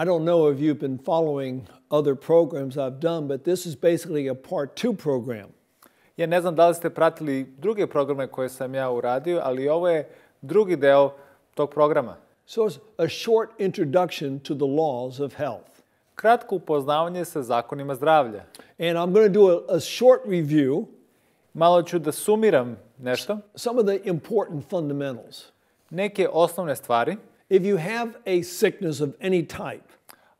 I don't know if you've been following other programs I've done, but this is basically a part 2 program. Ja ne znam da li ste pratili druge programe koje sam ja uradio, ali ovo je drugi deo tog programa. So it's a short introduction to the laws of health. Kratko upoznavanje sa zakonima zdravlja. And I'm going to do a short review. Malo ću da sumiram nešto. Some of the important fundamentals. Neke osnovne stvari. If you have a sickness of any type,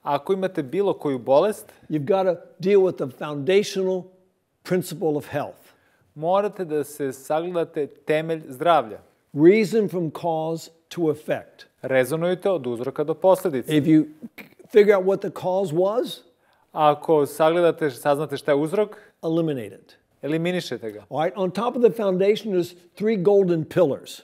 ako imate bilo koju bolest, you've got to deal with the foundational principle of health. Morate da se sagledate temelj zdravlja. Reason from cause to effect. Rezonujte od uzroka do posljedice. If you figure out what the cause was, ako sagledate, saznate šta je uzrok, eliminate it. Eliminišete ga. All right, on top of the foundation is 3 golden pillars.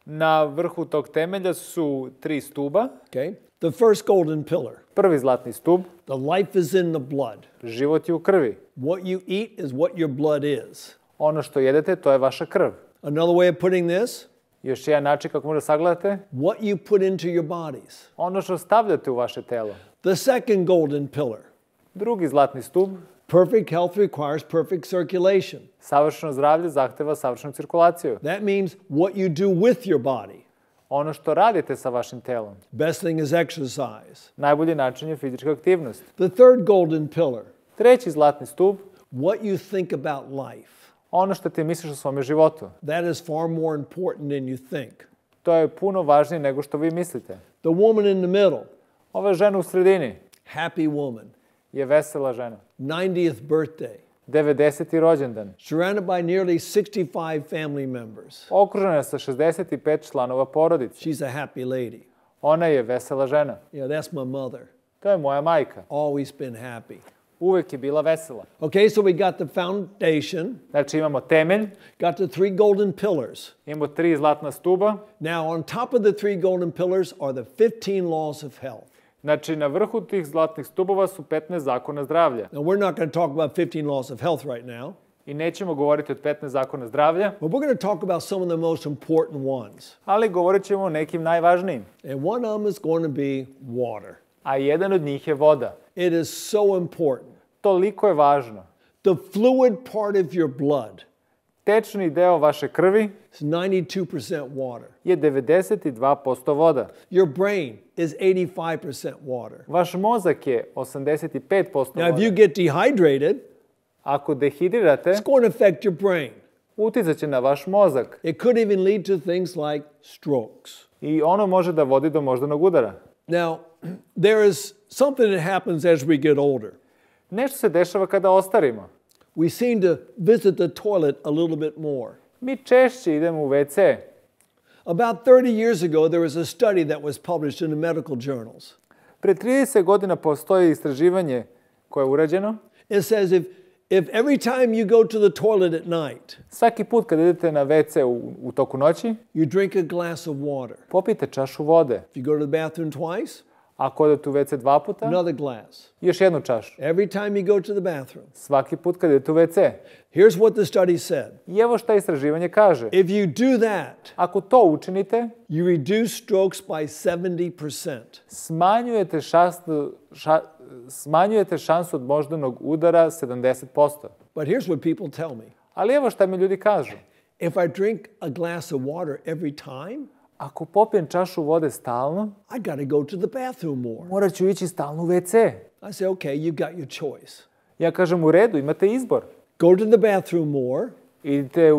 Na vrhu tog temelja su 3 stuba. Okay. The first golden pillar. Prvi zlatni stub. The life is in the blood. Život je u krvi. What you eat is what your blood is. Ono što jedete, to je vaša krv. Another way of putting this. Još jedan način kako možete sagledate. What you put into your bodies. Ono što stavljate u vaše telo. The second golden pillar. Drugi zlatni stub. Perfect health requires perfect circulation. Savršeno zdravlje zahteva savršenu cirkulaciju. That means what you do with your body. Ono što radite sa vašim telom. Best thing is exercise. Najbolji način je fizička aktivnost. The third golden pillar. Treći zlatni stub. What you think about life. Ono što ti misliš o svome životu. That is far more important than you think. To je puno važnije nego što vi mislite. The woman in the middle. Ova žena u sredini. Happy woman. Je vesela žena. 90th birthday. 90. rođendan. Surrounded by nearly 65 family members. Okružena je sa 65 članova porodice. She's a happy lady. Ona je vesela žena. Yeah, that's my mother. To je moja majka. Always been happy. Uvek je bila vesela. Okay, so we got the foundation. Znači imamo temelj. Got the 3 golden pillars. Imamo 3 zlatna stuba. Now on top of the 3 golden pillars are the 15 laws of health. Znači na vrhu tih zlatnih stubova su 15 zakona zdravlja. Now we're not going to talk about 15 laws of health right now. I nećemo govoriti o 15 zakona zdravlja. But we're going to talk about some of the most important ones. Ali govorit ćemo o nekim najvažnijim. And one of them is going to be water. A jedan od njih je voda. It is so important. Toliko je važno. The fluid part of your blood. Tečni deo vaše krvi is 92% water. Je 92% voda. Your brain is 85% water. Vaš mozak je 85% voda. Now if you get dehydrated, ako dehidrirate, it's going to affect your brain. Uticaće na vaš mozak. It could even lead to things like strokes. I ono može da vodi do moždanog udara. Now, there is something that happens as we get older. Nešto se dešava kada ostarimo. We seem to visit the toilet a little bit more. Mi češće idemo u WC. About 30 years ago, there was a study that was published in the medical journals. Pre 30 godina postoji istraživanje koje je urađeno. It says if every time you go to the toilet at night, svaki put kad idete na WC u toku noći, you drink a glass of water. Popijte čašu vode. If you go to the bathroom twice, ako odete u WC 2 puta, another glass. Još jednu čašu. Every time you go to the bathroom. Svaki put kad idete u WC. Here's what the study said. I evo šta istraživanje kaže. If you do that, ako to učinite, you reduce strokes by 70%. Smanjujete šansu od moždanog udara 70%. But here's what people tell me. Ali evo šta mi ljudi kažu. If I drink a glass of water every time, ako popijem čašu vode stalno, I got to go to the bathroom more. Morat ću ići stalno u WC. I say, okay, you've got your choice. Ja kažem u redu, imate izbor. Go to the bathroom more. Idite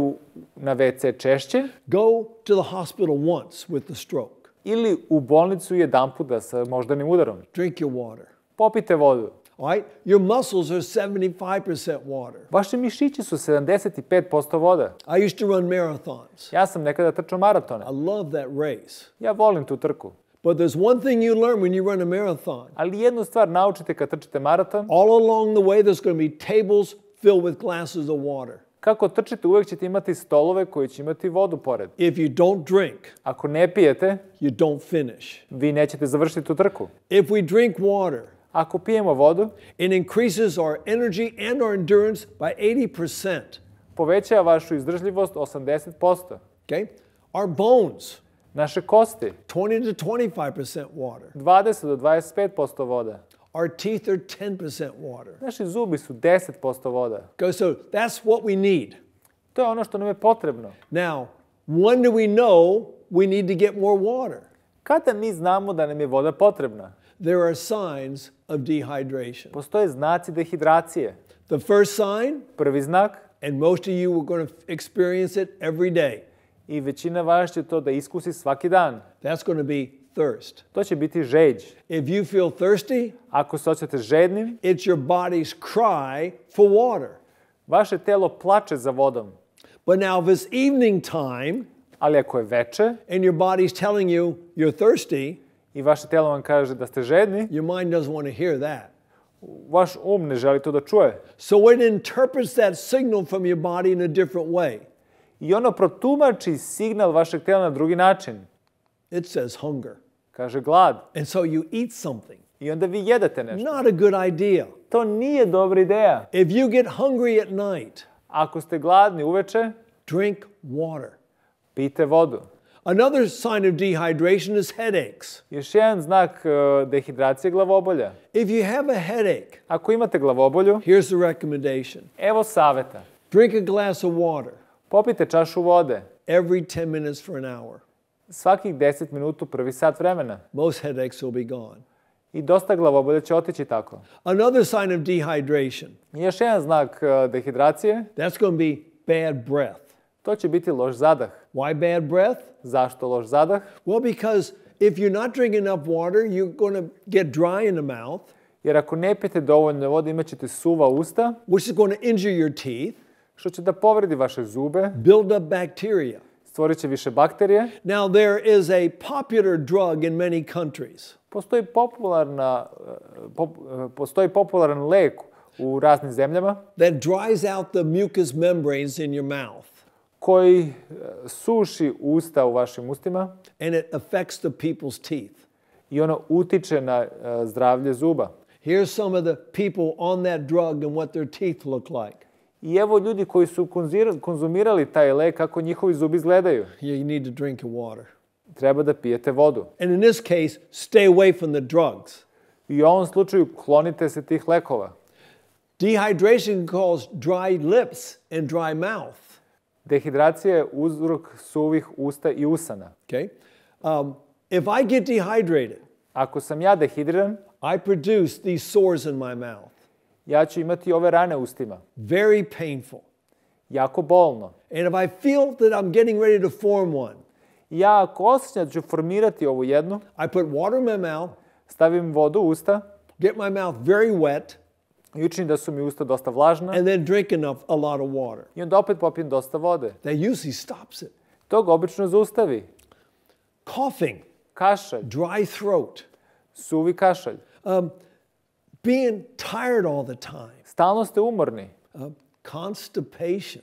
na WC češće. Go to the hospital once with the stroke. Ili u bolnicu jedanputa sa moždanim udarom. Drink your water. Popite vodu. All right? Your muscles are 75% water. Vaše mišići su 75% voda. I used to run marathons. Ja sam nekada trčao maratone. I love that race. Ja volim tu trku. But there's one thing you learn when you run a marathon. Ali jednu stvar naučite kad trčite maraton. All along the way there's going to be tables filled with glasses of water. Kako trčite, uvek ćete imati stolove koji će imati vodu pored. If you don't drink, ako ne pijete, you don't finish. Vi nećete završiti tu trku. If we drink water, ako pijemo vodu, it increases our energy and our endurance by 80%. Povećava vašu izdržljivost 80%. Okay? Our bones. Naše kosti, 20 to 25% water. 20 do 25% voda. Our teeth are 10% water. Naši zubi su 10% voda. So that's what we need. To je ono što nam je potrebno. Now, when do we know we need to get more water? Kada mi znamo da nam je voda potrebna? There are signs of dehydration. Postoje znaci dehidracije. The first sign, Prvi znak, and most of you are going to experience it every day, i većina vas će to da iskusi svaki dan. that's going to be thirst. To će biti žeđ. If you feel thirsty, Ako se osjećate žednim, it's your body's cry for water. vaše telo plače za vodom. But now if it's evening time Ali ako je veče and your body's telling you you're thirsty, i vaše telo vam kaže da ste žedni, your mind doesn't want to hear that. vaš ne želi to da čuje. So it interprets that signal from your body in a different way. I ono protumači signal vašeg tela na drugi način. It says hunger. Kaže glad. And so you eat something. I onda vi jedete nešto. Not a good idea. To nije dobra ideja. If you get hungry at night, Ako ste gladni uveče, drink water. pijte vodu. Another sign of dehydration is headaches. Još jedan znak dehidracije je glavobolja. If you have a headache, Ako imate glavobolju, here's the recommendation. evo saveta. Drink a glass of water Popijte čašu vode. every 10 minutes for an hour. Svakih 10 minuta prvi sat vremena. Most headaches will be gone. I dosta glavobolja će otići tako. Another sign of dehydration, I još jedan znak dehidracije, that's going to be bad breath. to će biti loš zadah. Why bad breath? Zašto loš zadah? Well, because if you're not drinking enough water, you're going to get dry in the mouth, Jer ako ne pijete dovoljno vode, imat ćete suva usta, which is going to injure your teeth, što će da povredi vaše zube, build up bacteria. stvorit će više bakterije. Now, there is a popular drug in many countries. Postoji popularan lek u raznim zemljama That dries out the mucous membranes in your mouth, koji suši usta u vašim ustima and it affects the people's teeth. i ono utiče na zdravlje zuba. Here's some of the people on that drug and what their teeth look like. I evo ljudi koji su konzumirali taj lek, kako njihovi zubi izgledaju. You need to drink your water. Treba da pijete vodu. And in this case, stay away from the drugs. I u ovom slučaju klonite se tih lekova. Dehydration causes dry lips and dry mouth. Dehidracija je uzrok suvih usta i usana. Okay? If I get dehydrated, Ako sam ja dehidriran, I produce these sores in my mouth. ja ću imati ove rane u ustima. Very painful. Jako bolno. And if I feel that I'm getting ready to form one, Ja ako osjećam da ću formirati ovu jednu, I put water in my mouth, stavim vodu u usta get my mouth very wet, i učinim da su mi usta dosta vlažna and then drink a lot of water. i onda opet popijem dosta vode. That usually stops it. To ga obično zaustavi. Coughing, Kašalj, dry throat, suvi kašalj. being tired all the time, Stalno ste umorni. constipation.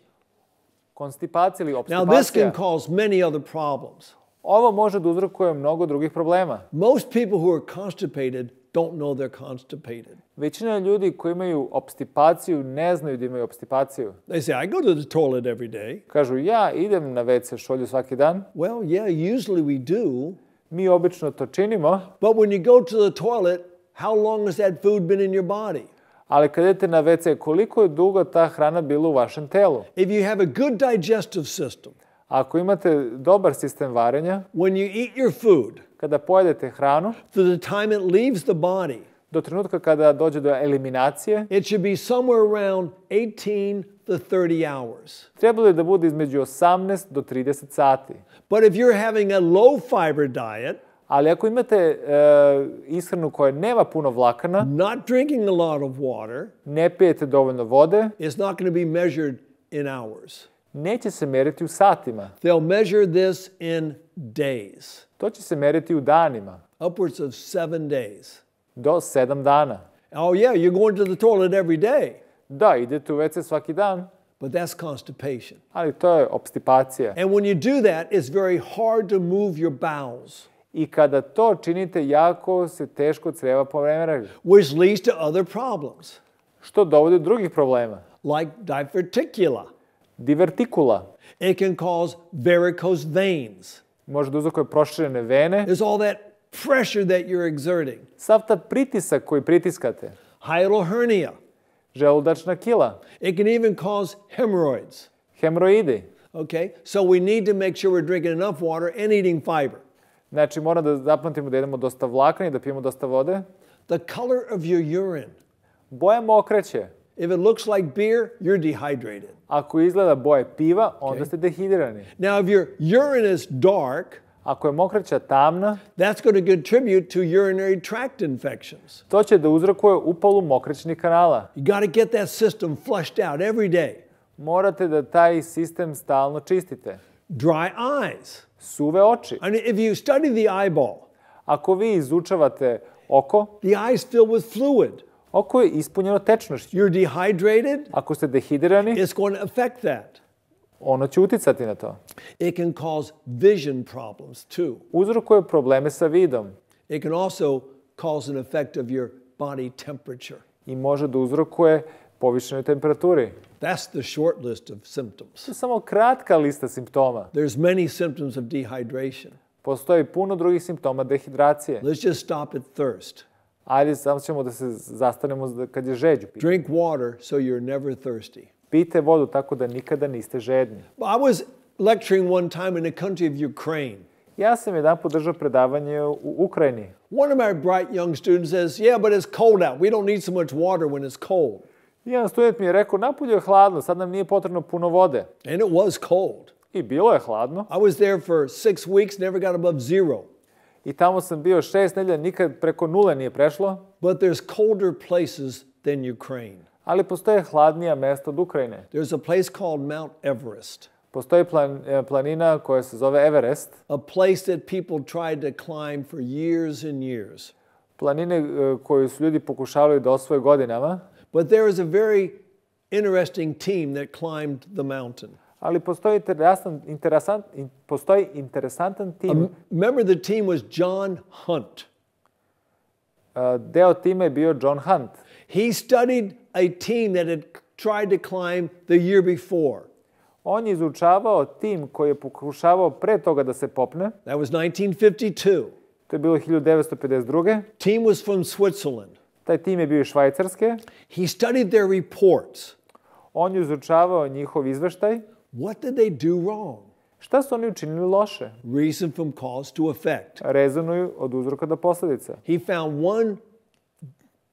Konstipacija ili Now, this obstipacija. can cause many other problems. Ovo može da uzrokuje mnogo drugih problema. Most people who are constipated don't know they're constipated. Većina ljudi koji imaju obstipaciju ne znaju da imaju obstipaciju. They say, I go to the toilet every day. Kažu, ja idem na WC šolju svaki dan. Well, yeah, usually we do. Mi obično to činimo, But when you go to the toilet, how long has that food been in your body? ali kad idete na WC, koliko je dugo ta hrana bila u vašem telu? If you have a good digestive system, Ako imate dobar sistem varenja, when you eat your food, kada pojedete hranu, to the time it leaves the body, do trenutka kada dođe do eliminacije, it should be somewhere around 18 to 30 hours. trebalo je da bude između 18 do 30 sati. But if you're having a low fiber diet, Ali ako imate ishranu koja nema puno vlakana, not drinking a lot of water, ne pijete dovoljno vode, it's not going to be measured in hours. neće se meriti u satima. They'll measure this in days, To će se meriti u danima, upwards of 7 days. do 7 dana. Oh yeah, you're going to the toilet every day, Da, idete u WC svaki dan, but that's constipation. ali to je obstipacija. And when you do that, it's very hard to move your bowels, I kada to činite, jako se teško crijeva pomeraju, which leads to other problems, što dovodi do drugih problema. like diverticula. Divertikula. It can cause varicose veins. može da uzrokuje proširene vene. There's all that pressure that you're exerting. Sav ta pritisak koji pritiskate. Hiatal hernia. Želudačna kila. It can even cause hemorrhoids. Hemoroidi. Okay? So we need to make sure we're drinking enough water and eating fiber. Znači, mora da zapamtimo da jedemo dosta vlakna i da pijemo dosta vode. The color of your urine. Boja mokraće. If it looks like beer, you're dehydrated. Ako izgleda boje piva, onda ste dehidrani. Now, if your urine is dark, Ako je mokraća tamna, that's going to contribute to urinary tract infections. to će da uzrokuje upalu mokraćnih kanala. You got to get that system flushed out every day. Morate da taj sistem stalno čistite. Dry eyes. Suve oči. I mean, if you study the eyeball, Ako vi izučavate oko, the eye's filled with fluid. oko je ispunjeno tečnošću. You're dehydrated, Ako ste dehidrani, it's going to affect that. ono će uticati na to. It can cause vision problems too. Uzrokuje probleme sa vidom It can also cause an effect of your body temperature. i može da uzrokuje povišenoj temperaturi. That's the short list of symptoms. To je samo kratka lista simptoma. There's many symptoms of dehydration. Postoji puno drugih simptoma dehidracije. Let's just stop at thirst. Ajde, samo ćemo da se zastanemo kad je žeđ u pitanju. Drink water so you're never thirsty. Pijte vodu tako da nikada niste žedni. I was lecturing one time in the country of Ukraine. Ja sam jedanput držao predavanje u Ukrajini. One of my bright young students says, yeah, but it's cold out. We don't need so much water when it's cold. Jedan student mi je rekao, napolju je hladno, sad nam nije potrebno puno vode. And it was cold. I bilo je hladno. I was there for 6 weeks, never got above zero. I tamo sam bio 6 nedelja, nikad preko nule nije prešlo. But there's colder places than Ukraine. Ali postoje hladnija mesta od Ukrajine. There's a place called Mount Everest, Postoji planina koja se zove Everest. a place that people tried to climb for years and years. Planine koju su ljudi pokušavali da osvoje godinama. But there was a very interesting team that climbed the mountain. Ali postoji interesantan tim. Remember, the team was John Hunt. Deo tima je bio John Hunt. He studied a team that had tried to climb the year before. On je izučavao tim koji je pokušavao pre toga da se popne. That was 1952. To je bilo 1952. Team was from Switzerland. Taj tim je bio iz Švajcarske. He studied their reports. On je izučavao njihov izveštaj. What did they do wrong? Šta su oni učinili loše? Reason from cause to effect. Rezonuju od uzroka do posledica. He found one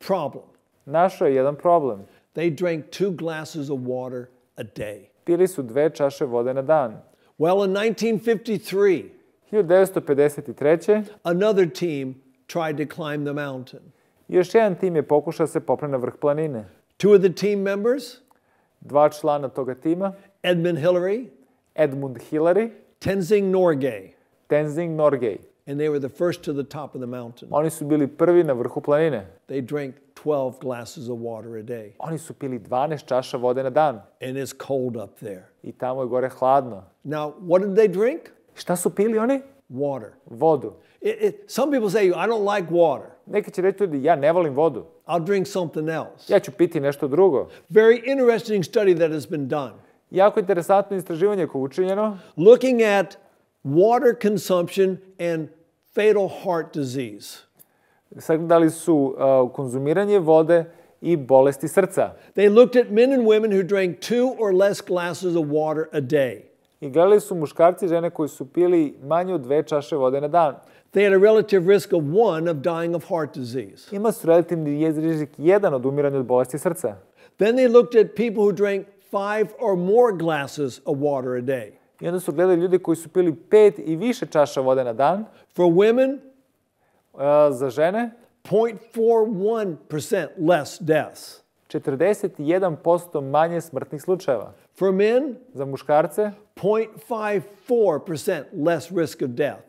problem. Našao je jedan problem. They drank 2 glasses of water a day. Pili su 2 čaše vode na dan. Well, in 1953, 1953. another team tried to climb the mountain. Još jedan tim je pokušao se popne na vrh planine. 2 of the team members, 2 člana toga tima, Edmund Hillary, Edmund Hillary, Tenzing Norgay, Tenzing Norgay. and they were the first to the top of the mountain. Oni su bili prvi na vrhu planine. They drank 12 glasses of water a day. Oni su pili 12 čaša vode na dan. And it's cold up there. I tamo je gore hladno. Now, what did they drink? Šta su pili oni? Water. Vodu. Some people say, I don't like water. Neki će reći ljudi, ja ne volim vodu. I'll drink something else. Ja ću piti nešto drugo. Very interesting study that has been done. Jako interesantno istraživanje koje je učinjeno. Looking at water consumption and fatal heart disease. Sagledali su konzumiranje vode i bolesti srca. They looked at men and women who drank 2 or less glasses of water a day. I gledali su muškarci i žene koji su pili manje od 2 čaše vode na dan. They had a relative risk of 1 of dying of heart disease. Ima su relativni rizik 1 od umiranja od bolesti srca. Then they looked at people who drank 5 or more glasses of water a day. I onda su gledali ljude koji su pili 5 i više čaša vode na dan. For women, za žene 0.41% less deaths. 41% manje smrtnih slučajeva. For men, Za muškarce 0.54% less risk of death.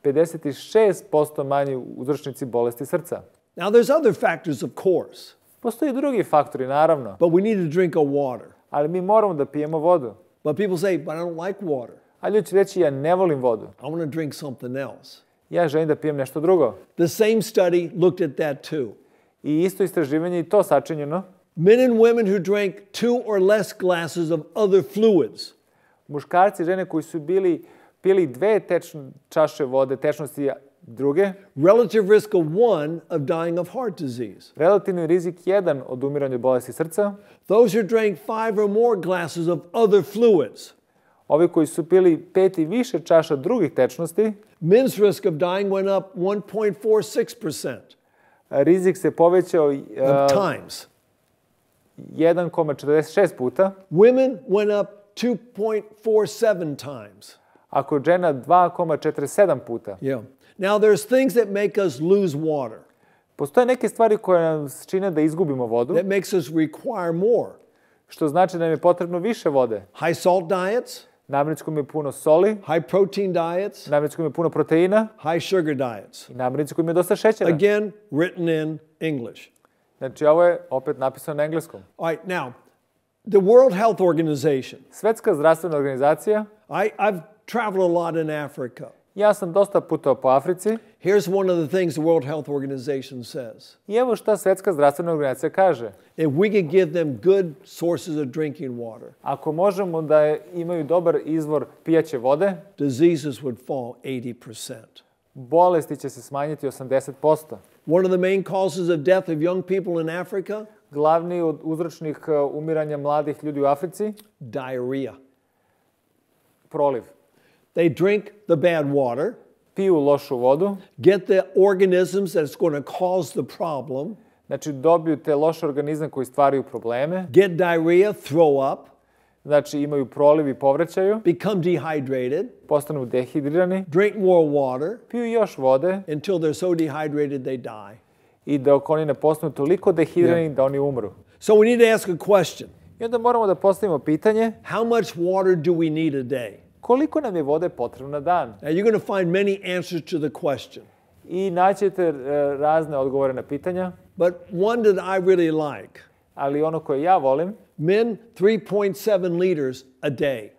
56% manji uzročnici bolesti srca. Now, there's other factors, of course, Postoji i drugi faktori, naravno, but we need to drink our water. ali mi moramo da pijemo vodu. But people say, but I don't like water. A ljudi će reći, ja ne volim vodu. I want to drink something else. Ja želim da pijem nešto drugo. The same study looked at that too. I isto istraživanje i to sačinjeno. Men and women who drank 2 or less glasses of other fluids. Muškarci i žene koji su bili pili 2 čaše vode tečnosti druge, relative risk of 1 of dying of heart disease. relativni rizik 1 od umiranja od bolesti srca, Those who drank 5 or more glasses of other fluids, ovi koji su pili 5 i više čaša drugih tečnosti, men's risk of dying went up 1.46%. Rizik se povećao Times. 1,46 puta, Women went up 2.47 times. a kod žena 2,47 puta. Yeah. Now there's things that make us lose water, Postoje neke stvari koje nam čine da izgubimo vodu, that makes us require more. što znači da nam je potrebno više vode. High salt diets, Namirnice kojima je puno soli, high protein diets, namirnice kojima je puno proteina high sugar diets. i namirnice kojima je dosta šećera. Again, written in English. Znači, ovo je opet napisano na engleskom. All right, now, the World Health Organization. Svetska zdravstvena organizacija, I've traveled a lot in Africa. ja sam dosta putovao po Africi Here's one of the things the World Health Organization says. i evo šta Svetska zdravstvena organizacija kaže. If we could give them good sources of drinking water, Ako možemo da imaju dobar izvor pijaće vode, diseases would fall 80%. bolesti će se smanjiti 80%. One of the main causes of death of young people in Africa, Glavni od uzročnih umiranja mladih ljudi u Africi, diarrhea. proliv. They drink the bad water, Piju lošu vodu, get the organisms that's going to cause the problem, znači dobiju te loše organizme koji stvaraju probleme, get diarrhea, throw up, znači imaju proliv i povraćaju, become dehydrated, postanu dehidrirani, drink more water piju još vode until they're so dehydrated they die. i dok oni ne postanu toliko dehidrirani da oni umru. So we need to ask a question. I onda moramo da postavimo pitanje, How much water do we need a day? koliko nam je vode potrebno na dan? Now you're going to find many answers to the question. I naćete razne odgovore na pitanja, But one that I really like, ali ono koje ja volim, men 3.7 liters a day.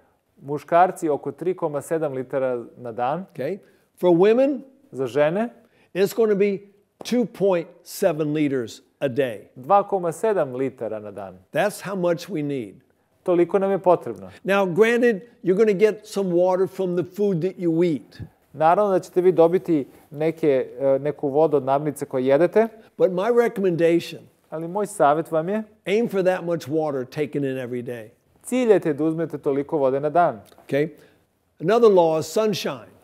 muškarci oko 3,7 litara na dan, Okay? For women, za žene it's going to be 2.7 liters a day. 2,7 litara na dan. That's how much we need. Toliko nam je potrebno. Now, granted, you're going to get some water from the food that you eat. Naravno da ćete vi dobiti neku vodu od namirnice koje jedete, But my recommendation, ali moj savjet vam je, aim for that much water taken in every day. ciljajte da uzmete toliko vode na dan. Okay? Another law is sunshine.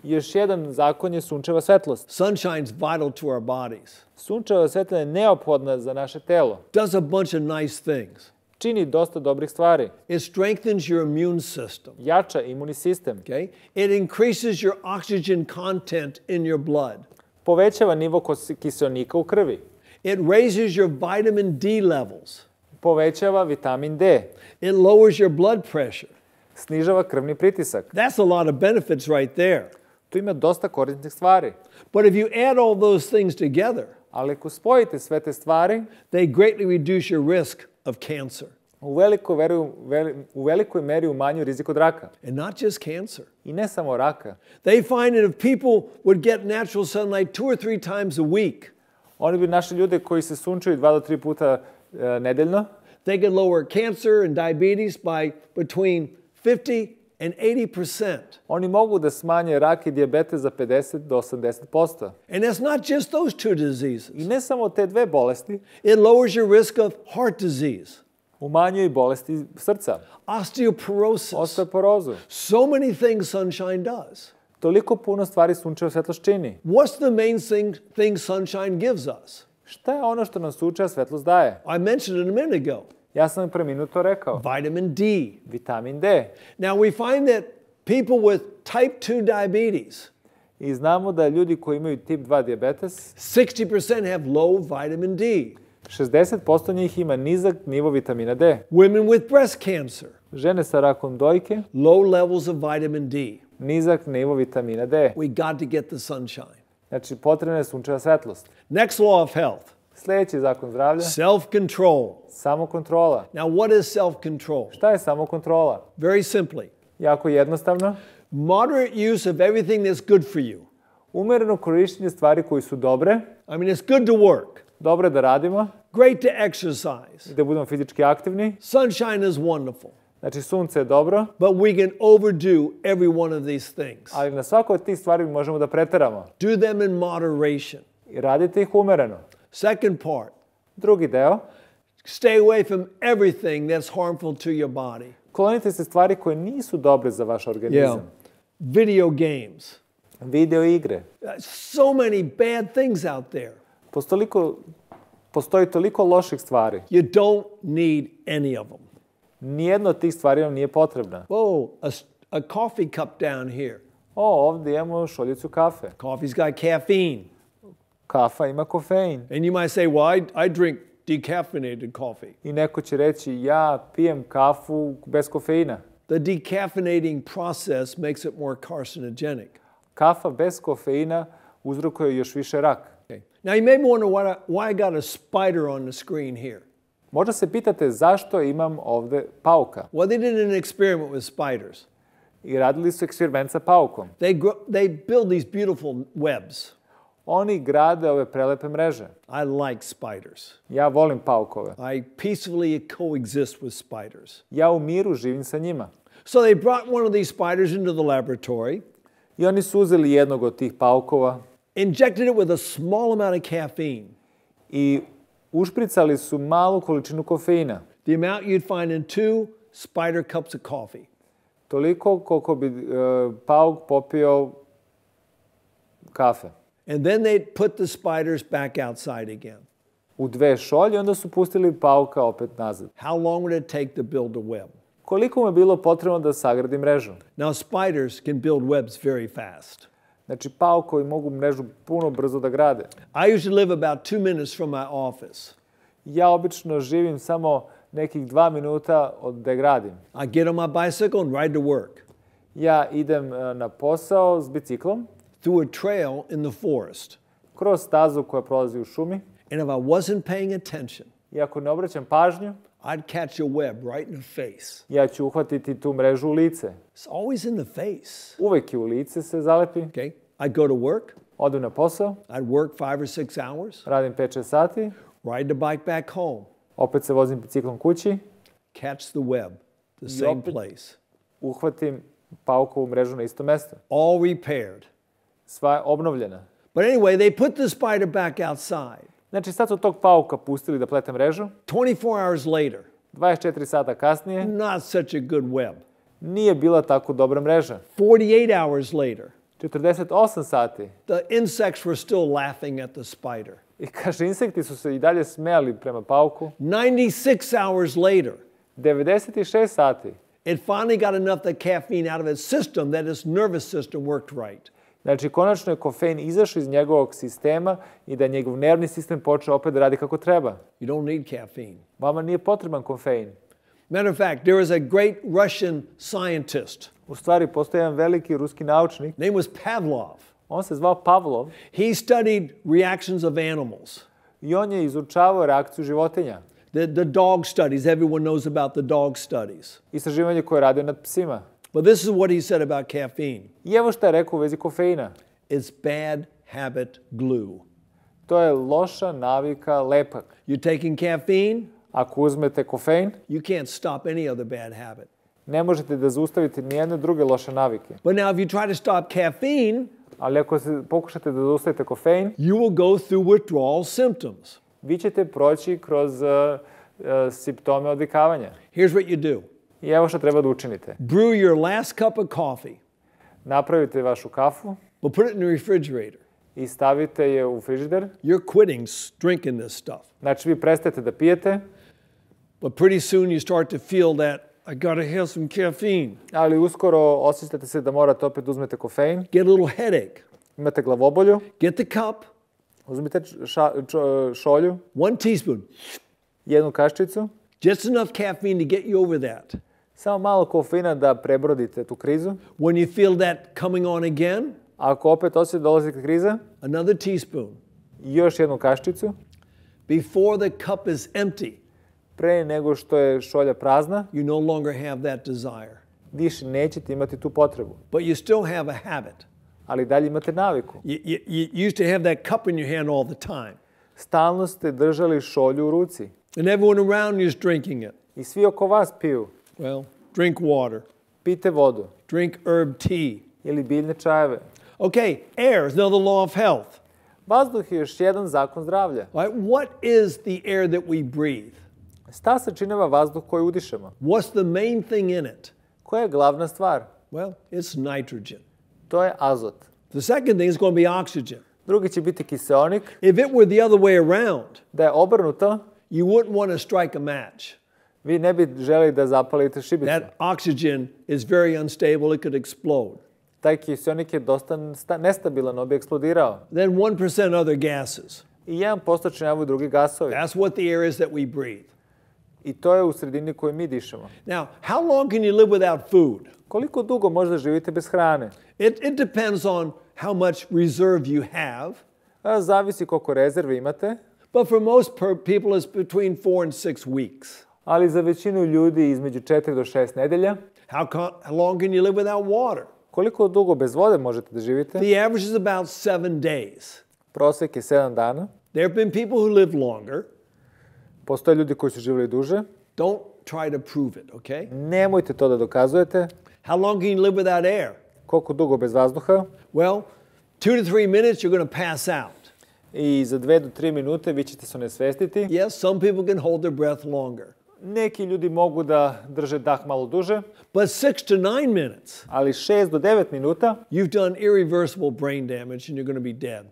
Još jedan zakon je sunčeva svetlost. Sunshine's vital to our bodies. Sunčeva svetlost je neophodna za naše telo. Does a bunch of nice things. Čini dosta dobrih stvari. It strengthens your immune system. Jača imunni sistem. Okay? It increases your oxygen content in your blood. Povećava nivo kiseonika u krvi. It raises your vitamin D levels. Povećava vitamin D. It lowers your blood pressure. Snižava krvni pritisak. That's a lot of benefits right there. Tu ima dosta korisnih stvari. But if you add all those things together, Ali ako spojite sve te stvari, they greatly reduce your risk of cancer. u velikoj meri umanjuju rizik od raka. And not just cancer. I ne samo raka. They find that if people would get natural sunlight 2 or 3 times a week, Oni bi našli ljude koji se sunčaju 2 do 3 puta nedeljno, they could lower cancer and diabetes by between 50 and 80%. oni mogu da smanje rak i dijabetes za 50 do 80%. And that's not just those two diseases. I ne samo te dve bolesti, It lowers your risk of heart disease, umanjuju i bolesti srca, osteoporosis. osteoporozu. So many things sunshine does. Toliko puno stvari sunčeva svetlost čini. What's the main thing sunshine gives us? Šta je ono što nam sunčeva svetlost daje? I mentioned it a minute ago. Ja sam pre minut to rekao. Vitamin D. Vitamin D. Now we find that people with type 2 diabetes, I znamo da ljudi koji imaju tip 2 dijabetes, 60% have low vitamin D. 60% njih ima nizak nivo vitamina D. Women with breast cancer, Žene sa rakom dojke, low levels of vitamin D. nizak nivo vitamina D. We got to get the sunshine. Znači, potrebna je sunčeva svetlost. Next law of health, Sljedeći zakon zdravlja, self-control. samokontrola. Now what is self-control? Šta je samokontrola? Very simply, Jako jednostavno. moderate use of everything that's good for you. Umereno korištenje stvari koji su dobre, I mean, it's good to work, dobre da radimo, great to exercise. da budemo fizički aktivni. Sunshine is wonderful. Znači, sunce je dobro, but we can overdo every one of these things. ali na svako od tih stvari možemo da preteramo. Do them in moderation. I radite ih umereno. Second part, Drugi deo, stay away from everything that's harmful to your body. klonite se stvari koje nisu dobre za vaš organizam. Video games. Video igre. So many bad things out there. Postoji toliko loših stvari. You don't need any of them. Nijedna od tih stvari vam nije potrebna. Whoa, a coffee cup down here. Ovdje imamo šoljicu kafe. Coffee's got caffeine. Kafa ima kofein. And you might say, well, I drink decaffeinated coffee. I neko će reći, ja pijem kafu bez kofeina. The decaffeinating process makes it more carcinogenic. Kafa bez kofeina uzrokuje još više rak. Okay. Now you may wonder why I got a spider on the screen here. Možda se pitate zašto imam ovdje pauka. Well, they did an experiment with spiders. I radili su eksperiment sa paukom. They build these beautiful webs. Oni grade ove prelepe mreže. I like spiders. Ja volim paukove. I peacefully coexist with spiders. Ja u miru živim sa njima. So they brought one of these spiders into the laboratory. I oni su uzeli jednog od tih paukova. Injected it with a small amount of caffeine. I ušpricali su malu količinu kofeina. The amount you'd find in 2 spider cups of coffee. Toliko koliko bi pauk popio kafe. And then they put the spiders back outside again. U 2 šolje, onda su pustili pauka opet nazad. How long would it take to build a web? Koliko mu je bilo potrebno da sagradi mrežu? Now spiders can build webs very fast. Znači, paukovi mogu mrežu puno brzo da grade. I usually live about 2 minutes from my office. Ja obično živim samo nekih 2 minuta od gde gradim. I get on my bicycle and ride to work. Ja idem na posao s biciklom. Through a trail in the forest. Kroz stazu koja prolazi u šumi. And if I wasn't paying attention, I ako ne obraćam pažnju, I'd catch a web right in the face. ja ću uhvatiti tu mrežu u lice. It's always in the face. Uvek je u lice se zalepi. Okay, I'd go to work. Odem na posao. I'd work 5 or 6 hours. Radim 5-6 sati. Ride the bike back home. Opet se vozim biciklom kući. Catch the web, the same place. Uhvatim paukovu mrežu na isto mesto. All repaired. Sva je obnovljena. But anyway, they put the spider back outside. Znači, sad su tog pauka pustili da plete mrežu. 24 hours later. 24 sata kasnije. Not such a good web. Nije bila tako dobra mreža. 48 hours later. 48 sati. The insects were still laughing at the spider. I kaže, insekti su se i dalje smejali prema pauku. 96 hours later. 96 sati. It finally got enough of the caffeine out of its system that its nervous system worked right. Znači, konačno je kofein izašao iz njegovog sistema i da njegov nervni sistem počeo opet da radi kako treba. You don't need caffeine. Vama nije potreban kofein. Matter of fact, there was a great Russian scientist. U stvari, postoji jedan veliki ruski naučnik. Name was Pavlov. On se zvao Pavlov. He studied reactions of animals. I on je izučavao reakciju životinja. The dog studies, everyone knows about the dog studies. Istraživanje koje je radio nad psima. But this is what he said about caffeine. I evo šta je rekao u vezi kofeina. It's bad habit glue. To je loša navika lepak. You're taking caffeine, Ako uzmete kofein, you can't stop any other bad habit. ne možete da zaustavite nijedne druge loše navike. But now if you try to stop caffeine, Ali ako pokušate da zaustavite kofein, you will go through withdrawal symptoms. vi ćete proći kroz simptome odvikavanja. Here's what you do. I evo što treba da učinite. Brew your last cup of coffee, Napravite vašu kafu but put it in the refrigerator. i stavite je u frižider. You're quitting drinking this stuff. Znači, vi prestajete da pijete, But pretty soon you start to feel that I gotta have some caffeine. ali uskoro osjećate se da morate opet uzmete kofein. Get a little headache. Imate glavobolju, Get the cup, uzmite šolju, 1 teaspoon, jednu kaščicu, just enough caffeine to get you over that. samo malo kofeina da prebrodite tu krizu. When you feel that coming on again, Ako opet osjećate da dolazi kriza, another teaspoon. još jednu kaščicu. Before the cup is empty, Pre nego što je šolja prazna, you no longer have that desire. više nećete imati tu potrebu. But you still have a habit. Ali dalje imate naviku. You used to have that cup in your hand all the time. Stalno ste držali šolju u ruci. And everyone around you is drinking it. I svi oko vas piju. Well, Drink water. Pijte vodu. Drink herb tea. Ili biljne čajeve. Okay, air is another law of health. Vazduh je još jedan zakon zdravlja. Right? What is the air that we breathe? Šta sačinjava vazduh koji udišemo? What's the main thing in it? Koja je glavna stvar? Well, it's nitrogen. To je azot. The second thing is going to be oxygen. Drugi će biti kiseonik. If it were the other way around, Da je obrnuto, you wouldn't want to strike a match. vi ne bi želeli da zapalite šibicu. That oxygen is very unstable. It could explode. Taj kiseonik je dosta nestabilan, on bi eksplodirao. Then 1% other gases. I 1% činjavaju drugi gasovi. That's what the air is that we breathe. I to je u sredini koju mi dišemo. Now, how long can you live without food? Koliko dugo možda živite bez hrane? It depends on how much reserve you have. Zavisi koliko rezerve imate. But for most people, it's between 4 and 6 weeks. Ali za većinu ljudi između 4 do 6 nedelja. How long can you live without water? Koliko dugo bez vode možete da živite? The average is about 7 days. Prosek je 7 dana. There have been people who live longer. Postoje ljudi koji su živjeli duže. Don't try to prove it, okay? Nemojte to da dokazujete. How long can you live without air? Koliko dugo bez vazduha? Well, 2 to 3 minutes, you're going to pass out. I za 2 do 3 minute vi ćete se onesvestiti. Yes, some people can hold their breath longer. Neki ljudi mogu da drže dah malo duže. But 6 to 9 minutes, Ali 6 do 9 minuta you've done irreversible brain damage and you're going to be dead.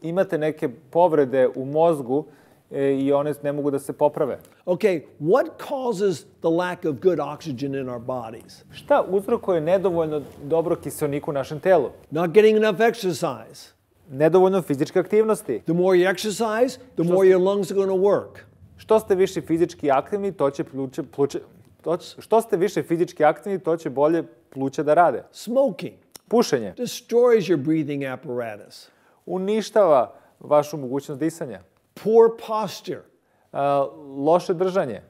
Imate neke povrede u mozgu i one ne mogu da se poprave. Okay, what causes the lack of good oxygen in our bodies? Šta uzrokuje nedovoljno dobro kiseonik u našem telu? Not getting enough exercise. Nedovoljno fizičke aktivnosti. The more you exercise, the more your lungs are going to work. Što ste više fizički aktivni, to će bolje pluća da rade. Smoking Pušenje destroys your breathing apparatus. uništava vašu mogućnost disanja. Poor posture. Loše držanje.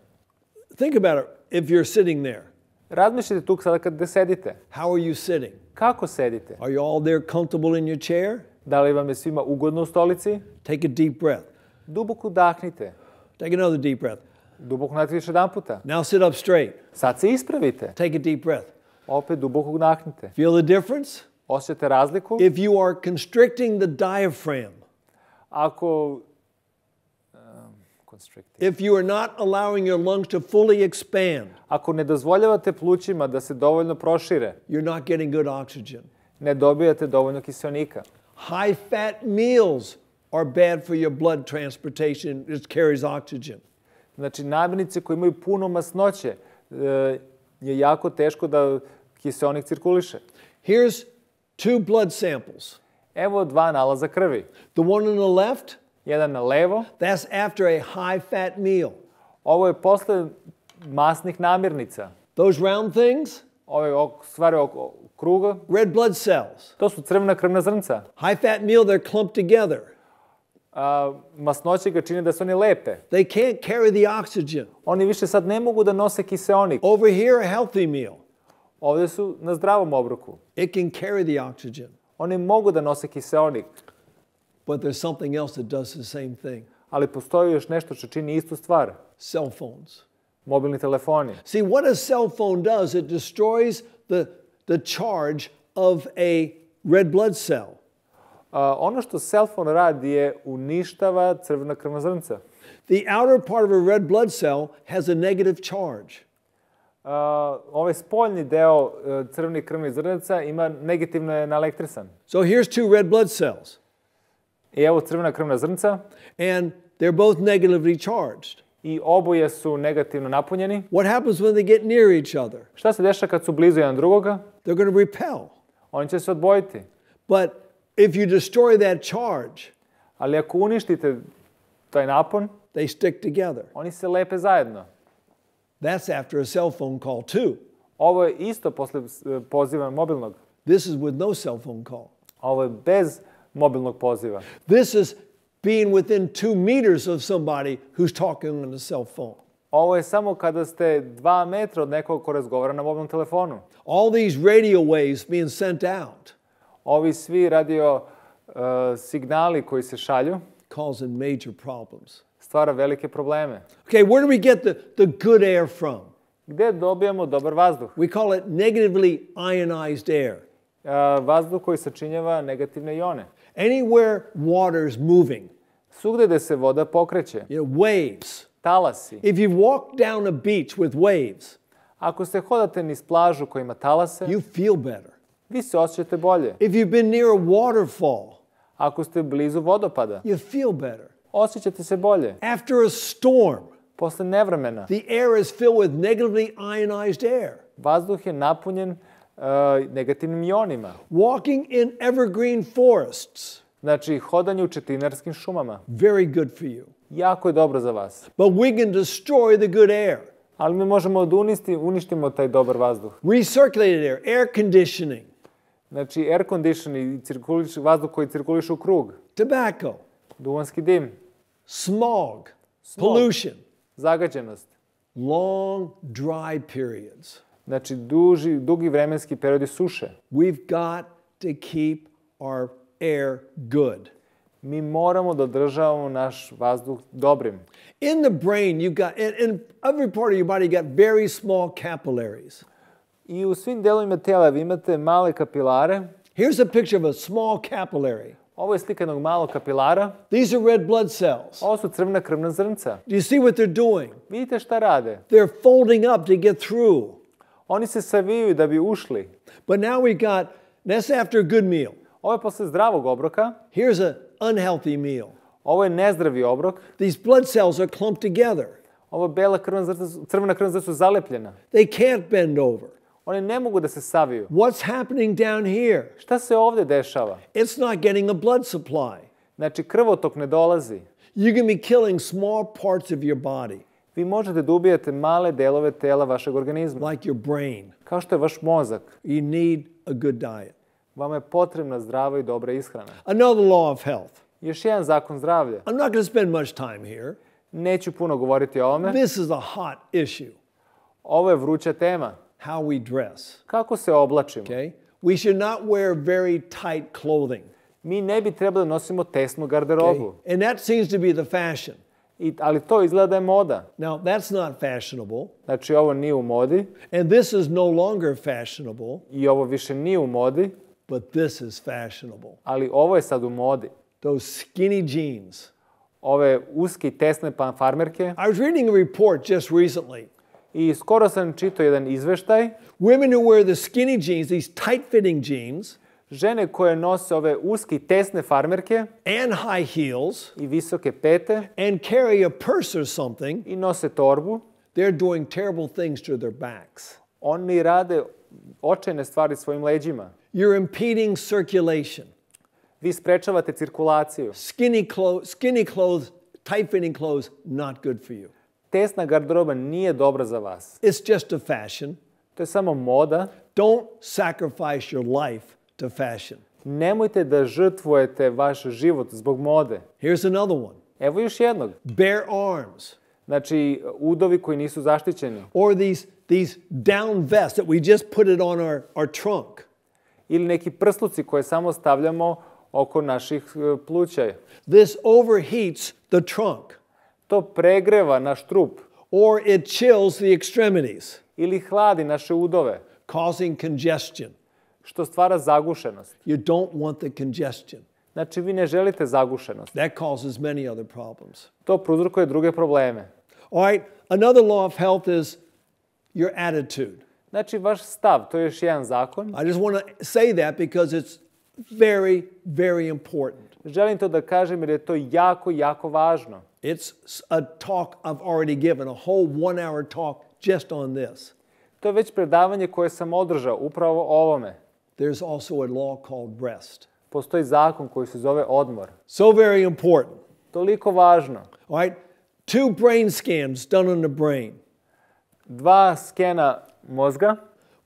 Think about it if you're sitting there. Razmišljajte tu sada kad sedite. How are you sitting? Kako sedite? Are you all there comfortable in your chair? Da li vam je svima ugodno u stolici? Take a deep breath. Duboko udahnite. Take another deep breath. Duboko udahnite još jedan puta. Now sit up straight. Sad se ispravite. Take a deep breath. Opet duboko udahnite. Feel the difference? Osjećate razliku? If you are constricting the diaphragm, if you are not allowing your lungs to fully expand, ako ne dozvoljavate plućima da se dovoljno prošire, you're not getting good oxygen. Ne dobijate dovoljno kiseonika. High fat meals are bad for your blood transportation. It carries oxygen. Znači, namirnice koje imaju puno masnoće je jako teško da kiseonik cirkuliše. Here's 2 blood samples. Evo 2 nalaza krvi. The one on the left, jedan na levo. That's after a high fat meal. Ovo je posle masnih namirnica. Those round things, ove stvari oko kruga, red blood cells. To su crvena krvna zrnca. High fat meal, they're clumped together. Masnoće ga čine da se oni lepe. They can't carry the oxygen. Oni više sad ne mogu da nose kiseonik. Over here, a healthy meal. Ovdje su na zdravom obroku. It can carry the oxygen. Oni mogu da nose kiseonik. But there's something else that does the same thing. Ali postoji još nešto što čini istu stvar. Cell phones. Mobilni telefoni. See, what a cell phone does, it destroys the charge of a red blood cell. Ono što cell phone radi je uništava crvena krvna zrnca. The outer part of a red blood cell has a negative charge. Ovaj spoljni deo crvenih krvnih zrnaca ima negativno je naelektrisan. So here's 2 red blood cells. I evo crvena krvna zrnca. And they're both negatively charged. I oboje su negativno napunjeni. What happens when they get near each other? Šta se dešava kad su blizu jedan drugoga? They're going to repel. Oni će se odbojiti. But if you destroy that charge, ali ako uništite taj napon, they stick together. Oni se lepe zajedno. That's after a cell phone call too. Ovo je isto posle poziva mobilnog. This is with no cell phone call. Ovo je bez mobilnog poziva. This is being within 2 meters of somebody who's talking on a cell phone. Ovo je samo kada ste 2 metra od nekog ko razgovara na mobilnom telefonu. All these radio waves being sent out. Ovi svi radio signali koji se šalju causing major problems. Stvara velike probleme. Okay, where do we get the good air from? Gde dobijamo dobar vazduh? We call it negatively ionized air. Vazduh koji sačinjava negativne ione. Anywhere water's moving, Svugde gde se voda pokreće, waves. talasi. If you walk down a beach with waves, Ako se hodate niz plažu koja ima talase, you feel better. vi se osjećate bolje. If you've been near a waterfall, Ako ste blizu vodopada, you feel better. osjećate se bolje. After a storm, Posle nevremena, the air is filled with negatively ionized air. vazduh je napunjen negativnim ionima. Walking in evergreen forests, Znači, hodanje u četinarskim šumama. very good for you. Jako je dobro za vas. But we can destroy the good air. Ali mi možemo da uništimo taj dobar vazduh. Recirculated air conditioning, Znači, air conditioning, vazduh koji cirkuliše u krug. tobacco, Duvanski dim, smog, pollution, zagađenost. long dry periods. Znači, dugi vremenski periodi suše. We've got to keep our air good. Mi moramo da održavamo naš vazduh dobrim. In the brain, you've got, in every part of your body, you got very small capillaries. I u svim delovima tela vi imate male kapilare. Here's a picture of a small capillary. Ovo je slika jednog malog kapilara. These are red blood cells. Ovo su crvena krvna zrnca. Do you see what they're doing? Vidite šta rade? They're folding up to get through. Oni se savijaju da bi ušli. But now we've got, that's after a good meal. Ovo je posle zdravog obroka. Here's an unhealthy meal. Ovo je nezdravi obrok. These blood cells are clumped together. Ovo crvena krvna zrnca su zalepljena. They can't bend over. Oni ne mogu da se saviju. What's happening down here? Šta se ovde dešava? It's not getting a blood supply. Znači, krvotok ne dolazi. You can be killing small parts of your body, Vi možete da ubijate male delove tela vašeg organizma. like your brain. Kao što je vaš mozak. You need a good diet. Vama je potrebna zdrava i dobra ishrana. Another law of health. Još jedan zakon zdravlja. I'm not going to spend much time here. Neću puno govoriti o ovome. This is a hot issue. Ovo je vruća tema. How we dress. Kako se oblačimo? Okay? We should not wear very tight clothing. Mi ne bi trebali da nosimo tesnu garderobu. Okay? And that seems to be the fashion. Ali to izgleda da je moda. Now, that's not fashionable. Znači, ovo nije u modi. And this is no longer fashionable, I ovo više nije u modi. but this is fashionable. Ali ovo je sad u modi. Those skinny jeans. Ove uske i tesne farmerke. I was reading a report just recently. I skoro sam čitao jedan izveštaj. Women who wear the skinny jeans, these tight-fitting jeans, Žene koje nose ove uske i tesne farmerke and high heels, i visoke pete and carry a purse or something, i nose torbu, they're doing terrible things to their backs. oni rade očajne stvari svojim leđima. You're impeding circulation. Vi sprečavate cirkulaciju. Skinny clothes, tight-fitting clothes, not good for you. Tesna garderoba nije dobra za vas. It's just a fashion. To je samo moda. Don't sacrifice your life to fashion. Nemojte da žrtvujete vaš život zbog mode. Here's another one. Evo još jednog. Bare arms. Znači, udovi koji nisu zaštićeni. Or these down vests that we just put it on our trunk. Ili neki prsluci koje samo stavljamo oko naših pluća. This overheats the trunk. To pregreva naš trup. Or it chills the extremities, Ili hladi naše udove. causing congestion. Što stvara zagušenost. You don't want the congestion. Znači, vi ne želite zagušenost. That causes many other problems. To prouzrokuje druge probleme. All right, another law of health is your attitude. Znači, vaš stav, to je još jedan zakon. I just want to say that because it's very, very important. Želim to da kažem jer je to jako, jako važno. It's a talk I've already given, a whole 1 hour talk just on this. To je već predavanje koje sam održao upravo o ovome. There's also a law called rest. Postoji zakon koji se zove odmor. So very important. Toliko važno. All right, 2 brain scans done on the brain. 2 skena mozga.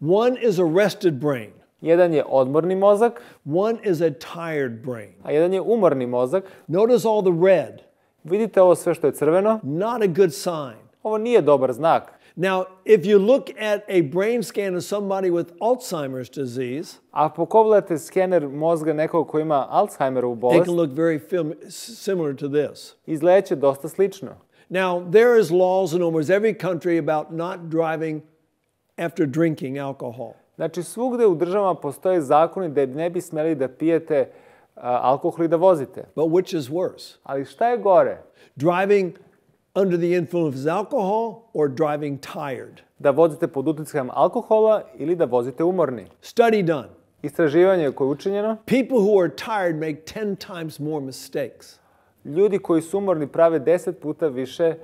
One is a rested brain. Jedan je odmorni mozak, One is a tired brain. a jedan je umorni mozak. Notice all the red. Vidite ovo sve što je crveno? Not a good sign. Ovo nije dobar znak. Now, if you look at a brain scan of somebody with Alzheimer's disease, Ako pogledate skener mozga nekog ko ima Alzheimerovu they bolest, can look very similar to this. izgledaće dosta slično. Now, there is laws and norms in every country about not driving after drinking alcohol. Znači, svugde u državama postoje zakoni da ne bi smeli da pijete alkohol i da vozite. But which is worse? Ali šta je gore? Driving under the influence of alcohol or driving tired? Da vozite pod uticajem alkohola ili da vozite umorni? Study done. Istraživanje koje je učinjeno. People who are tired make 10 times more mistakes. Ljudi koji su umorni prave 10 puta više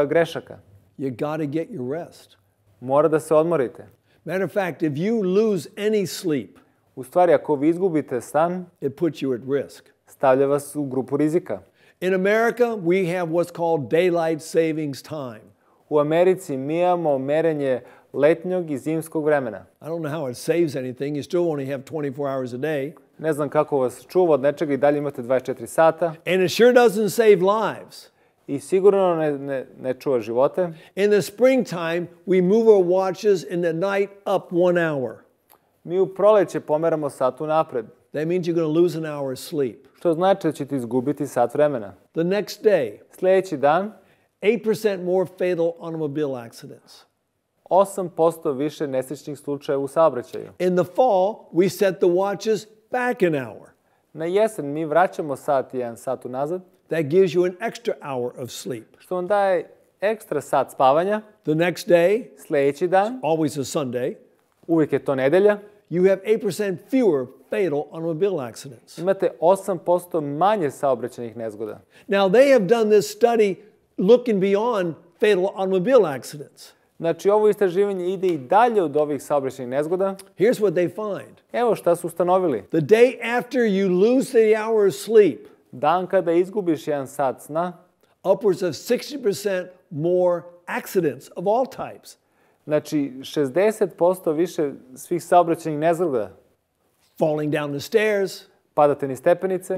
grešaka. You got to get your rest. Mora da se odmorite. Matter of fact, if you lose any sleep, U stvari, ako vi izgubite san, it puts you at risk. stavlja vas u grupu rizika. In America, we have what's called daylight savings time. U Americi mi imamo merenje letnjog i zimskog vremena. I don't know how it saves anything. You still only have 24 hours a day. Ne znam kako vas čuva od nečega i dalje imate 24 sata. And it sure doesn't save lives. I sigurno ne čuva živote. In the springtime, we move our watches in the night up 1 hour. Mi u proleće pomeramo sat unapred. That means you're going to lose an hour's sleep. Što znači da ćete izgubiti sat vremena. The next day, Sljedeći dan, 8% more fatal automobile accidents. 8% više nesrećnih slučajeva u saobraćaju. In the fall, we set the watches back an hour. Na jesen mi vraćamo jedan sat unazad. That gives you an extra hour of sleep. Što vam daje ekstra sat spavanja. The next day, Sljedeći dan, always a Sunday, uvijek je to nedelja, you have 8% fewer fatal automobile accidents. imate 8% manje saobraćajnih nezgoda. Now, they have done this study looking beyond fatal automobile accidents. Znači, ovo istraživanje ide i dalje od ovih saobraćajnih nezgoda. Here's what they find. Evo šta su ustanovili. The day after you lose the hour of sleep, Dan kada izgubiš jedan sat sna, upwards of 60% more accidents of all types. znači 60% više svih saobraćajnih nezgoda. Falling down the stairs, Padate niz stepenice,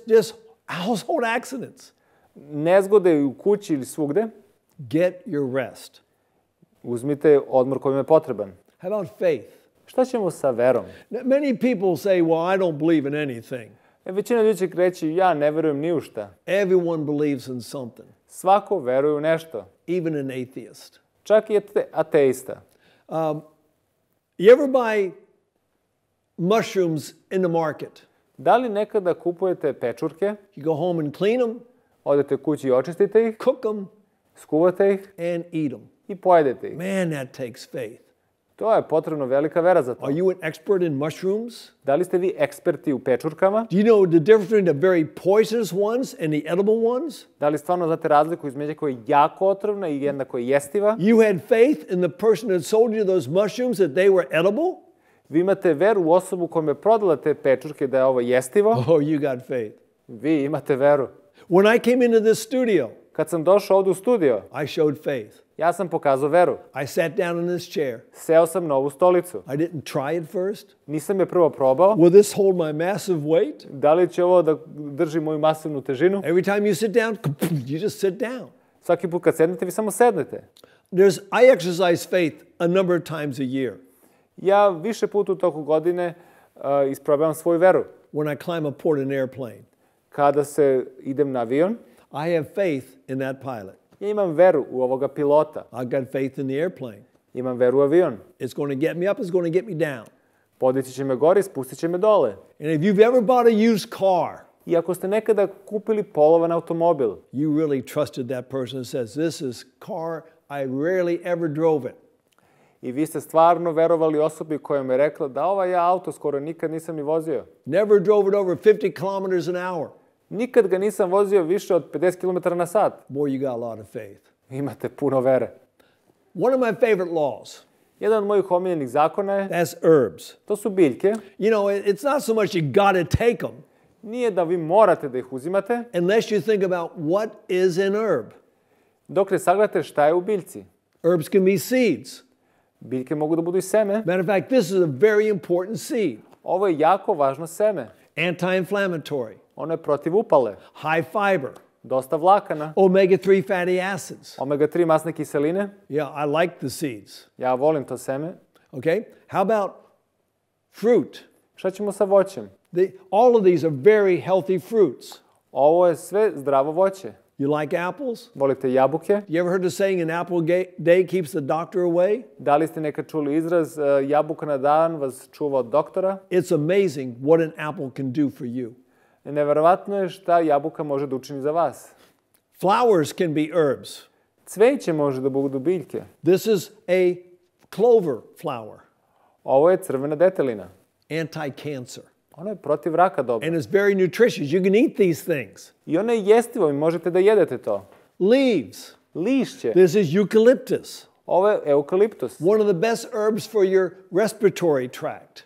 just household accidents. nezgode u kući ili svugde. Get your rest. Uzmite odmor koji vam je potreban. How about faith? Šta ćemo sa verom? Many people say, well, I don't believe in anything. Većina ljudi će reći, ja ne verujem ni u šta. Everyone believes in something, Svako veruje u nešto. even an atheist. Čak i ateista. You ever buy mushrooms in the market? Da li nekada kupujete pečurke, You go home and clean them, odete kući i očistite ih, cook them, skuvate ih and eat them. i pojedete ih? Man, that takes faith. To je potrebno velika vera za to. Are you an expert in mushrooms? Da li ste vi eksperti u pečurkama? Do you know the difference between the very poisonous ones and the edible ones? Da li stvarno znate razliku između koja je jako otrovna i jedna koja je jestiva? You had faith in the person that sold you those mushrooms that they were edible? Vi imate veru u osobu kojom je prodala te pečurke da je ovo jestivo? Oh, you got faith. Vi imate veru. When I came into this studio, Kad sam došao ovdje u studio, I showed faith. ja sam pokazao veru. I sat down in this chair. Seo sam na ovu stolicu. I didn't try it first. Nisam je prvo probao. Will this hold my massive weight? Da li će ovo da drži moju masivnu težinu? Every time you sit down, you just sit down. Svaki put kad sednete, vi samo sednete. I exercise faith a number of times a year. Ja više puta u toku godine isprobavam svoju veru. When I climb aboard an airplane, Kada idem na avion, I have faith in that pilot. ja imam veru u ovoga pilota. I've got faith in the airplane. Imam veru u avion. It's going to get me up, it's going to get me down. Podići će me gore, spustit će me dole. And if you've ever bought a used car, I ako ste nekada kupili polovan automobil, you really trusted that person that says, this is car, I rarely ever drove it. i vi ste stvarno verovali osobi koja mi je rekla da ovaj auto skoro nikad nisam ni vozio. Never drove it over 50 kilometers an hour. Nikad ga nisam vozio više od 50 km na sat. Boy, you got a lot of faith. Imate puno vere. One of my favorite laws, Jedan od mojih omiljenih zakona je, that's herbs. to su biljke. You know, it's not so much you got to take them Nije da vi morate da ih uzimate, unless you think about what is an herb. dok ne sagledate šta je u biljci. Herbs can be seeds. Biljke mogu da budu i seme. Matter of fact, this is a very important seed. Ovo je jako važno seme. Anti-inflammatory, Ono je protiv upale, high fiber, dosta vlakana, omega-3 fatty acids. omega-3 masne kiseline. Yeah, I like the seeds. Ja volim to seme. Okay? How about fruit? Šta ćemo sa voćem? All of these are very healthy fruits. Ovo je sve zdravo voće. You like apples? Volite jabuke? You ever heard the saying an apple day keeps the doctor away? Da li ste nekad čuli izraz jabuka na dan vas čuva od doktora? It's amazing what an apple can do for you. Neverovatno je šta jabuka može da učini za vas. Flowers can be herbs. Cveće može da budu biljke. This is a clover flower. Ovo je crvena detelina. Anti-cancer. Ona je protiv raka dobra. And it's very nutritious. You can eat these things. I ona je jestivo i možete da jedete to. Leaves. Lišće. This is eucalyptus. Ovo je eukaliptus. One of the best herbs for your respiratory tract.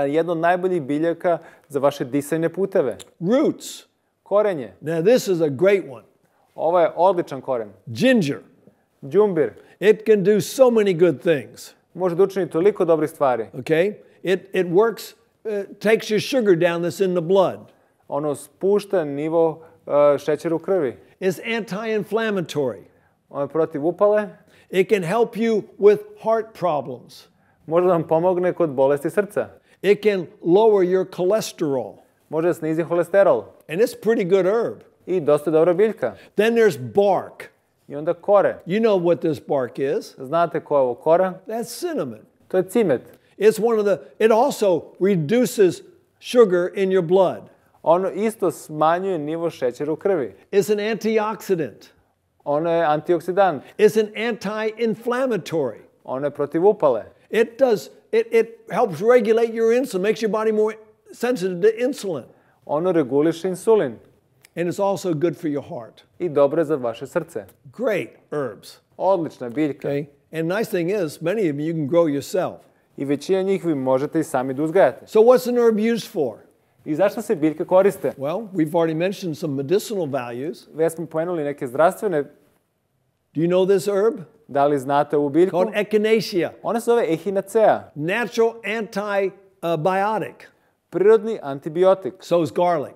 Jedno od najboljih biljaka za vaše disajne puteve. Roots. Korenje. Now this is a great one. Ovo je odličan koren. Ginger. Đumbir. It can do so many good things. Može da učini toliko dobrih stvari. Okay? It works, takes your sugar down that's in the blood. Ono spušta nivo šećera u krvi. It's anti-inflammatory. Ono je protiv upale. It can help you with heart problems. Može da vam pomogne kod bolesti srca. It can lower your cholesterol. Može da snizi holesterol. And it's pretty good herb. I dosta dobra biljka. Then there's bark. I onda kore. You know what this bark is. Znate ko je ovo kora? That's cinnamon. To je cimet. It's one of the, it also reduces sugar in your blood. Ono isto smanjuje nivo šećera u krvi. It's an antioxidant. Ono je antioksidant. It's an anti-inflammatory. Ono je protiv upale. It helps regulate your insulin, makes your body more sensitive to insulin. Ono reguliše insulin. And it's also good for your heart. I dobro je za vaše srce. Great herbs. Odlična biljka. Okay? And nice thing is, many of them you can grow yourself. I većina njih vi možete i sami da uzgajate. So what's an herb used for? I zašto se biljke koriste? Well, we've already mentioned some medicinal values. Već smo pomenuli neke zdravstvene. Do you know this herb? Da li znate ovu biljku? Called echinacea. Ona se zove echinacea. Natural antibiotic. Prirodni antibiotik. So is garlic.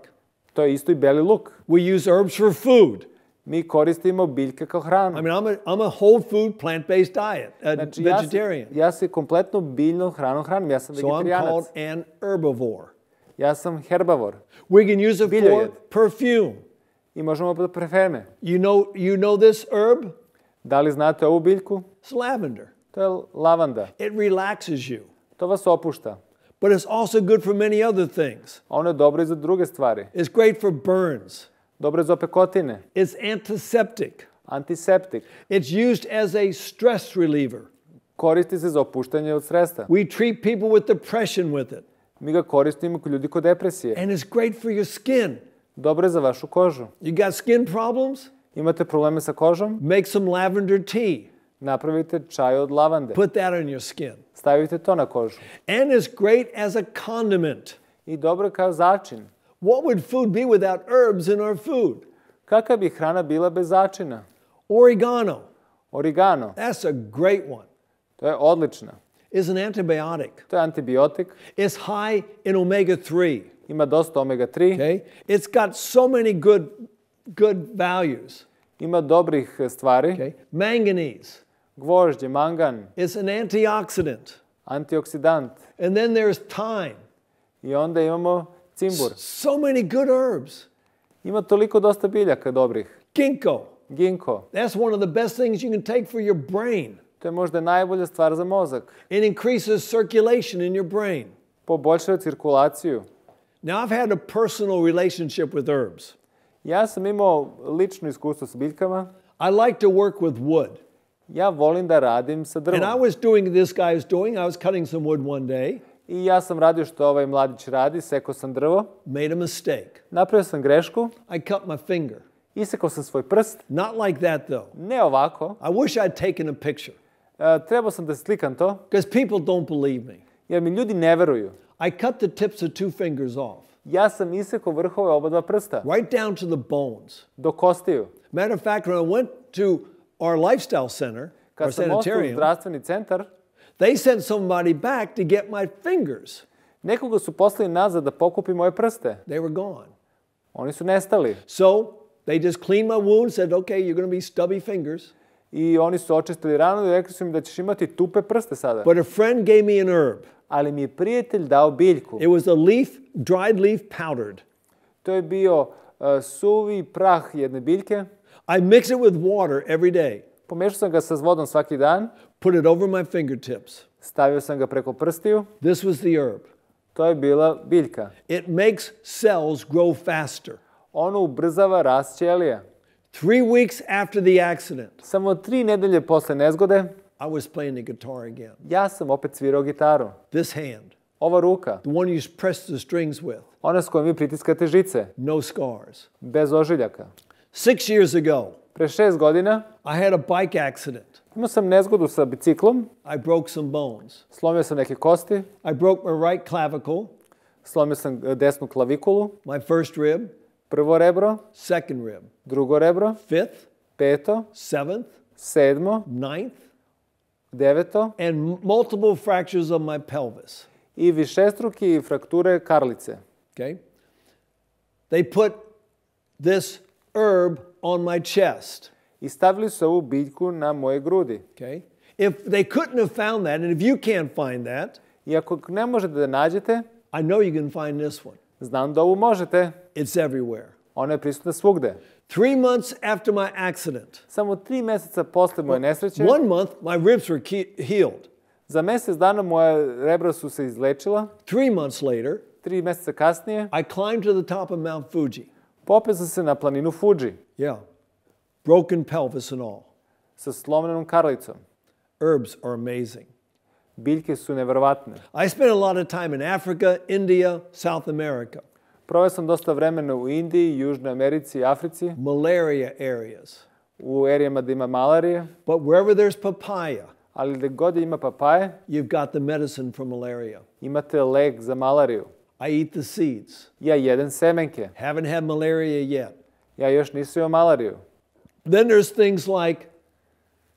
To je isto i beli luk. We use herbs for food. Mi koristimo biljke kao hranu. I mean, I'm a whole food, plant-based diet, Znači, vegetarian. ja se kompletno biljnom hranom hranim. Ja sam So I'm vegetarijanac. called an herbivore. Ja sam herbavor. We can use it for Biljojed. perfume. I možemo da parfeme. You know this herb? Da li znate ovu biljku? It's lavender. To je lavanda. It relaxes you. To vas opušta. But it's also good for many other things. Ono je dobro i za druge stvari. It's great for burns. Dobro je za opekotine. It's antiseptic. Antiseptik. It's used as a stress reliever. Koristi se za opuštanje od stresa. We treat people with depression with it. Mi ga koristimo kod ljudi kod depresije. And it's great for your skin. Dobro je za vašu kožu. You got skin problems? Imate probleme sa kožom? Make some lavender tea. Napravite čaj od lavande. Put that on your skin. Stavite to na kožu. And it's great as a condiment. I dobro je kao začin. What would food be without herbs in our food? Kakva bi hrana bila bez začina? Oregano. Origano. That's a great one. To je odlična. It's an antibiotic. To je antibiotik. It's high in omega-3. Ima dosta omega-3. Okay? It's got so many good values. Ima dobrih stvari. Okay? Manganese. Gvožđe, mangan. It's an antioxidant. Antioksidant. And then there's thyme. I onda imamo cimbur. So many good herbs. Ima toliko dosta biljaka dobrih. Ginkgo. Ginkgo. That's one of the best things you can take for your brain. To je možda najbolja stvar za mozak. It increases circulation in your brain. Poboljšava cirkulaciju. Now, I've had a personal relationship with herbs. Ja sam imao lično iskustvo s biljkama. I like to work with wood. Ja volim da radim sa drvom. And I was doing this guy is doing. I was cutting some wood one day. I ja sam radio što ovaj mladić radi, sekao sam drvo. Made a mistake. Napravio sam grešku. I cut my finger. Isekao sam svoj prst. Not like that though. Ne ovako. I wish I'd taken a picture. Trebao sam da slikam to. Because people don't believe me. Jer mi ljudi ne veruju. I cut the tips of 2 fingers off. Ja sam isekao vrhove oba dva prsta. Right down to the bones. Do kostiju. Matter of fact, when I went to our lifestyle center, our Kad sam ostao u sanitarium, zdravstveni centar, they sent somebody back to get my fingers. nekoga su poslali nazad da pokupi moje prste. They were gone. Oni su nestali. So they just cleaned my wound, said, okay, you're going to be stubby fingers. I oni su očistili ranu i rekli su mi da ćeš imati tupe prste sada. But a friend gave me an herb. Ali mi je prijatelj dao biljku. It was a leaf, dried leaf powdered. To je bio suvi prah jedne biljke. I mix it with water every day. Pomešao sam ga sa vodom svaki dan, Put it over my fingertips. stavio sam ga preko prstiju. This was the herb. To je bila biljka. It makes cells grow faster. Ono ubrzava rast ćelija. 3 weeks after the accident, Samo 3 nedelje posle nezgode, I was playing the guitar again. ja sam opet svirao gitaru. This hand, Ova ruka, the one you press the strings with, ona s kojom vi pritiskate žice, no scars. bez ožiljaka. 6 years ago, Pre 6 godina I had a bike accident. imao sam nezgodu sa biciklom, I broke some bones. slomio sam neke kosti, I broke my right clavicle, slomio sam desnu klavikulu, my first rib, prvo rebro, second rib, drugo rebro, fifth, peto, 7th, sedmo, 9th, deveto and multiple fractures of my pelvis. i višestruki frakture karlice. Okay? They put this herb on my chest. I stavili su ovu biljku na moje grudi. Okay? If they couldn't have found that, and if you can't find that, I ako ne možete da nađete, I know you can find this one. znam da ovu možete. It's everywhere. Ona je prisutna svugde. 3 months after my accident, Samo 3 meseca posle moje nesreće, 1 month, my ribs were healed. za mesec dana moja rebra su se izlečila. 3 months later, 3 meseca kasnije, I climbed to the top of Mount Fuji. popeo sam se na planinu Fuji Yeah. Broken pelvis and all. sa slomljenom karlicom. Herbs are amazing. Biljke su neverovatne. I spent a lot of time in Africa, India, South America, Proveo sam dosta vremena u Indiji, Južnoj Americi i Africi, malaria areas. u erijama da ima malarije, But wherever there's papaya, ali gde god ima papaje, you've got the medicine for malaria. imate lek za malariju. I eat the seeds. Ja jedem semenke. Haven't had malaria yet. Ja još nisam imao malariju. Then there's things like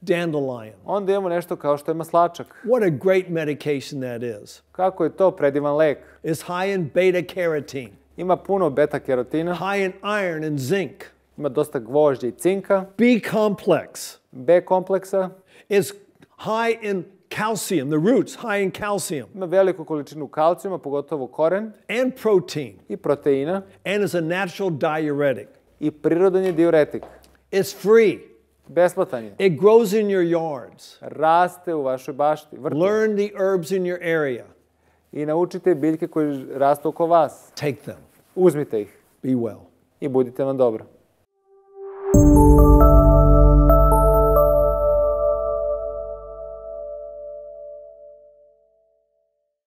dandelion. Onda imamo nešto kao što je maslačak. What a great medication that is. Kako je to predivan lek? It's high in beta carotene, Ima puno beta-kerotina, high in iron and zinc, ima dosta gvožđa i cinka, B complex. B kompleksa, It's high in calcium, the roots high in calcium, ima veliku količinu kalcijuma, pogotovo koren, and protein, i proteina, and is a natural diuretic. i prirodan je diuretik. It's free. Besplatan je. It grows in your yards. Raste u vašoj bašti, vrtu. Learn the herbs in your area. I naučite biljke koje rastu oko vas. Take them. Uzmite ih Be well. i budite vam dobro.